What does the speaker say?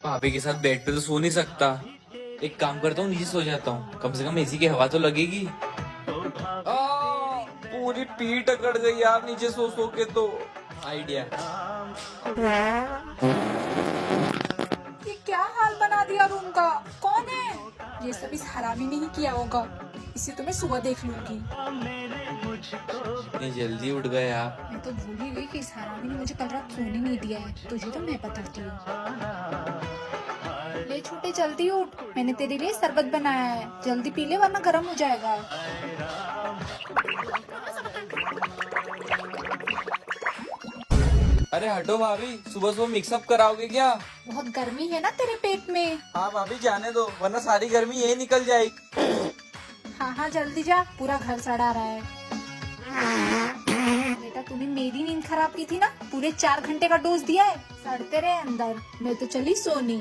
भाभी के साथ बेड पे तो सो नहीं सकता। एक काम करता हूँ, नीचे सो जाता हूँ, कम से कम एसी की हवा तो लगेगी। पूरी पीठ अकड़ गई यार नीचे सो सो के। तो आइडिया। ये क्या हाल बना दिया रूम का? कौन है? ये सब इस हरामी ने ही किया होगा। इसे तो मैं सुबह देख लूंगी। इतनी जल्दी उठ गए आप? मैं तो भूल ही गई कि इस हरामी ने मुझे कल रात सोने नहीं दिया है। तुझे तो मैं बताती हूँ। ले छोटे जल्दी उठ, मैंने तेरे लिए शरबत बनाया है। जल्दी पी ले वरना गर्म हो जाएगा। अरे हटो भाभी, सुबह सुबह मिक्सअप कराओगे क्या? बहुत गर्मी है ना तेरे पेट में। हाँ भाभी जाने दो, वरना सारी गर्मी यही निकल जाएगी। हाँ जल्दी जा, पूरा घर सड़ा रहा है। बेटा तूने मेरी नींद खराब की थी ना, पूरे 4 घंटे का डोज दिया है। सड़ते रहे अंदर, मैं तो चली सोनी।